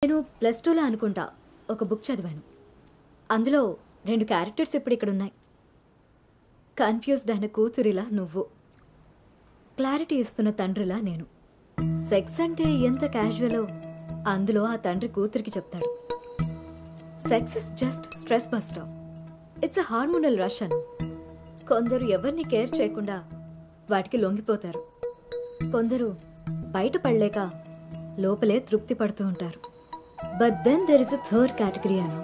నేను ప్లస్ టూలో అనుకుంటా ఒక బుక్ చదివాను. అందులో 2 క్యారెక్టర్స్ ఇప్పుడు ఇక్కడున్నాయి. కన్ఫ్యూజ్డ్ అయిన కూతురిలా నువ్వు, క్లారిటీ ఇస్తున్న తండ్రిలా నేను. సెక్స్ అంటే ఎంత క్యాజువలో అందులో ఆ తండ్రి కూతురికి చెప్తాడు. Sex is just stress buster. It's a hormonal rush అను. కొందరు ఎవరిని కేర్ చేయకుండా వాటికి లొంగిపోతారు. కొందరు బయట పడలేక లోపలే తృప్తి పడుతూ ఉంటారు. But then there is a third category అను.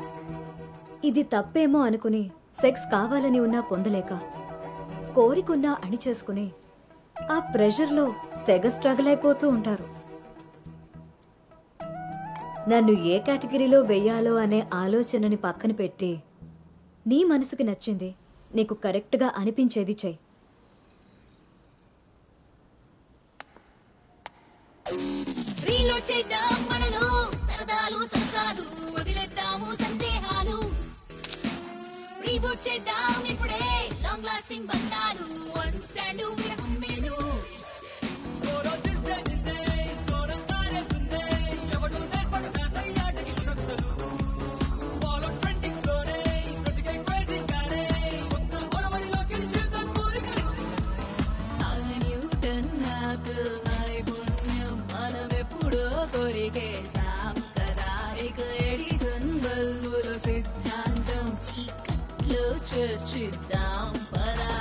ఇది తప్పేమో అనుకుని సెక్స్ కావాలని ఉన్నా పొందలేక, కోరికున్నా అణిచేసుకుని ఆ ప్రెషర్లో తెగ స్ట్రగుల్ అయిపోతూ ఉంటారు. నన్ను ఏ కేటగిరీలో వెయ్యాలో అనే ఆలోచనని పక్కన పెట్టి నీ మనసుకి నచ్చింది, నీకు కరెక్ట్గా అనిపించేది చెయ్యి. రీలోడ్ చేద్దాం మనలో సరదాలు సరసాలు, వదిలేద్దాము సందేహాలు. రీబూట్ చేద్దాం ఇప్పుడే లాంగ్ లాస్టింగ్ బంధాలు. వన్ స్టాండ్ విరహం మేలు. కొరికేసాం కదా ఇక ఎడిసన్ బల్బులో సిద్ధాంతం చీకట్లో చర్చిద్దాం పరా.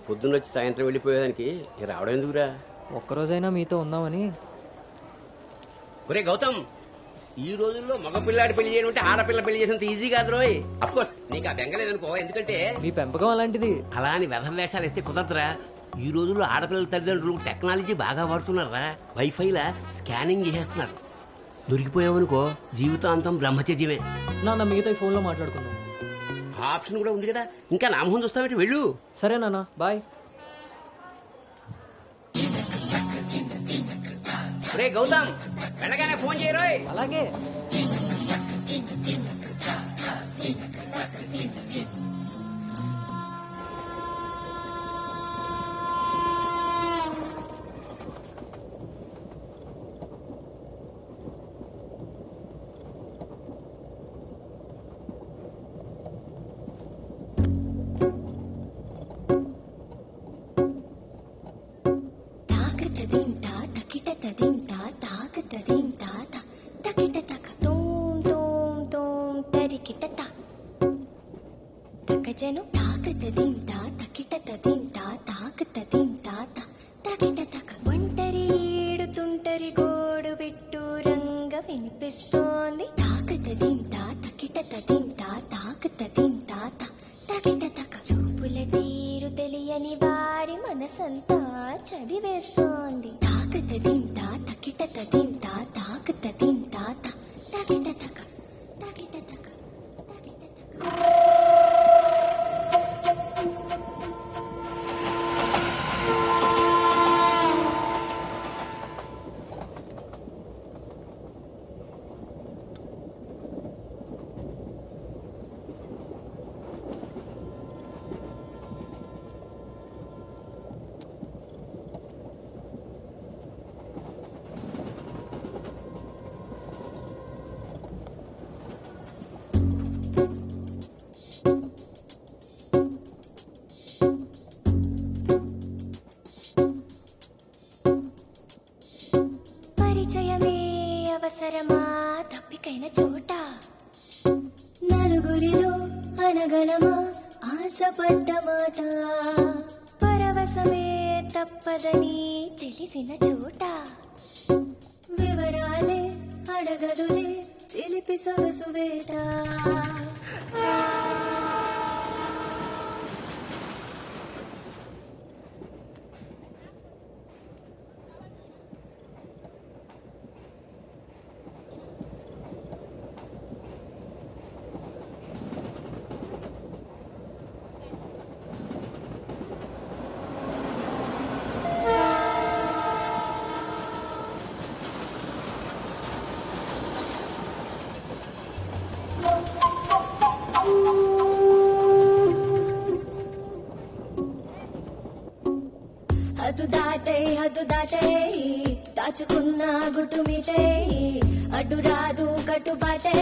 పొద్దున్న వచ్చి సాయంత్రం వెళ్ళిపోయేదానికి రావడం ఎందుకురా? ఒక్కరోజైనా మీతో ఉందామని. ఒరే గౌతమ్, ఈ రోజుల్లో మగపిల్లాడి పెళ్లి చేయడం అంటే ఆడపిల్ల పెళ్లి చేసినంత ఈజీ కాదు రోయ్. అఫ్ కోర్స్ నీకు ఆ బెంగలేదనుకో, ఎందుకంటే మీ పెంపకం అలాంటిది. అలా అని వ్యధ వేషాలు వేస్తే కుదరదురా. ఈ రోజుల్లో ఆడపిల్లల తల్లిదండ్రులు టెక్నాలజీ బాగా వాడుతున్నారా. వైఫైలా స్కానింగ్ చేసేస్తున్నారు. దొరికిపోయావనుకో జీవితాంతం బ్రహ్మచర్యమే. నాన్న మిగతా ఫోన్లో మాట్లాడుకుందాం. ఆ ఆప్షన్ కూడా ఉంది కదా, ఇంకా నామహం చూస్తావేంటి, వెళ్ళు. సరే నాన్న, బాయ్. రే గౌతమ్, వెళ్ళగానే ఫోన్ చేయరోయ్. అలాగే. జను తాకతదీం తా తకిటతదీం తా తాకతదీం తా తకిటతక. ఒంటరి ఏడుతుంటరి గోడు విట్టు రంగ వినిపిస్తోంది. తాకతదీం తా తకిటతదీం తా తాకతదీం తా తకిటతక. చూపుల తీరు తెలియని వారి మనసంతా చదివేస్తోంది. తాకతదీం తా తకిటతదీం తా తాకతదీం తా తకిటతక తకిటతక తకిటతక. పరిచయమే అవసరమా తప్పికైన చోట, నలుగురిలో అనగలమా ఆశపడ్డ మాట, పరవశమే తప్పదని తెలిసిన చోట, వివరాలే అడగదులే చిలిపి సొగసు వేట. హద్దు దాటేయి దాచుకున్న గుట్టు మీటేయి అడ్డు రాదు కట్టుబాటే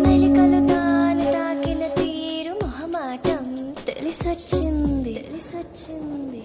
మెలికలు తాను తాకిన తీరు మొహమాటం తెలిసొచ్చింది తెలిసొచ్చింది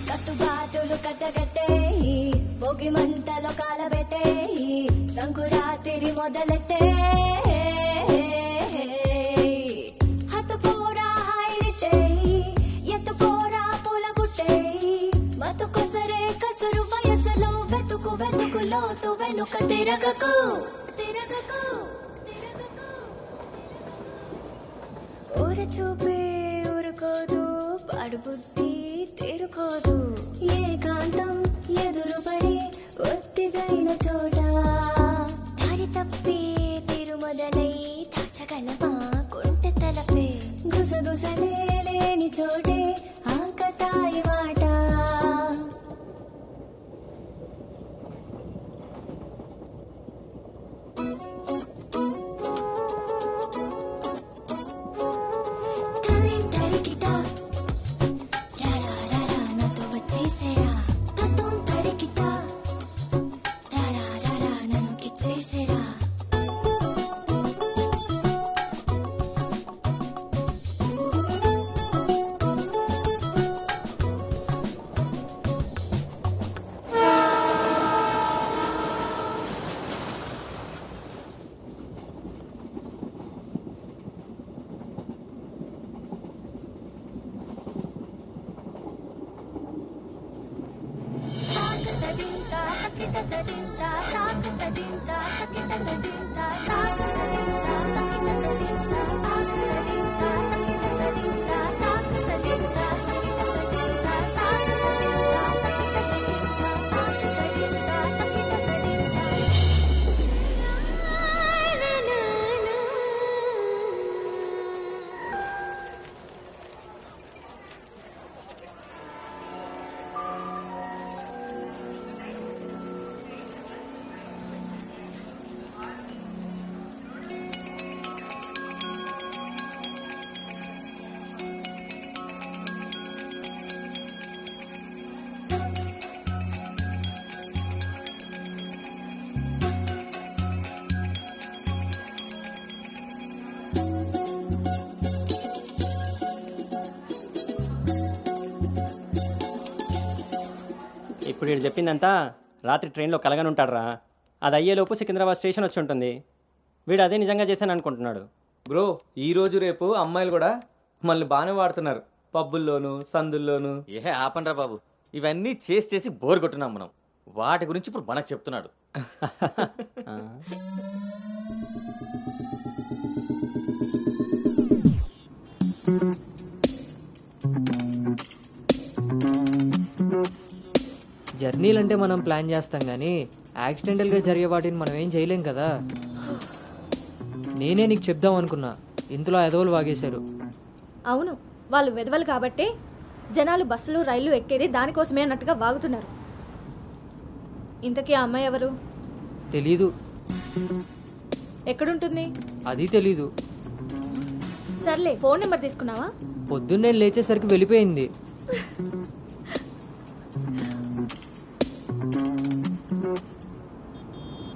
కట్టుబాటులు కట్టగట్టేయి భోగి మంటలో కాలబెట్టేయి సంకురాతిరి మొదలెట్టే హత్తుకోరా హాయిటేయి ఎత్తుకోరా పూల పుట్టేయి మతుకొసరే కసురు వయసులో వెతుకు వెతుకు లోతు వెనుక తిరగకు తిరగకు తిరగకు ఊర చూపే ఊరుకోదు పాడు బుద్ధి తెరుకోదు ఏకాంతం ఎదురుపడి ఒత్తిగైన చోట దారి తప్పి తీరు మొదలై దాచగలమా కొంటె తలపే గుసగుసలే లేని చోటే ఆకతాయి మాట ఇప్పుడు వీడు చెప్పిందంతా రాత్రి ట్రైన్లో కలగని ఉంటాడురా. అది అయ్యేలోపు సికింద్రాబాద్ స్టేషన్ వచ్చి ఉంటుంది. వీడు అదే నిజంగా చేశాను అనుకుంటున్నాడు. బ్రో ఈ రోజు రేపు అమ్మాయిలు కూడా మళ్ళీ బాగానే వాడుతున్నారు, పబ్బుల్లోను సందుల్లోను. ఏ ఆపండ్రా బాబు, ఇవన్నీ చేసి చేసి బోర్ కొట్టున్నాం మనం. వాటి గురించి ఇప్పుడు మనకు చెప్తున్నాడు. జర్నీలు అంటే మనం ప్లాన్ చేస్తాం కానీ యాక్సిడెంటల్గా జరిగే వాటిని మనం ఏం చేయలేం కదా. నేనే నీకు చెప్దాం అనుకున్నా, ఇంతలో ఎదవలు వాగేశారు. అవును, వాళ్ళు వెదవలు కాబట్టే జనాలు బస్సులు రైళ్లు ఎక్కేది దానికోసమే అన్నట్టుగా వాగుతున్నారు. ఇంతకీ ఆ అమ్మాయి ఎవరు? తెలీదు. ఎక్కడుంటుంది? అది తెలీదు. సర్లే, ఫోన్ నెంబర్ తీసుకున్నావా? పొద్దున్నే లేచేసరికి వెళ్ళిపోయింది.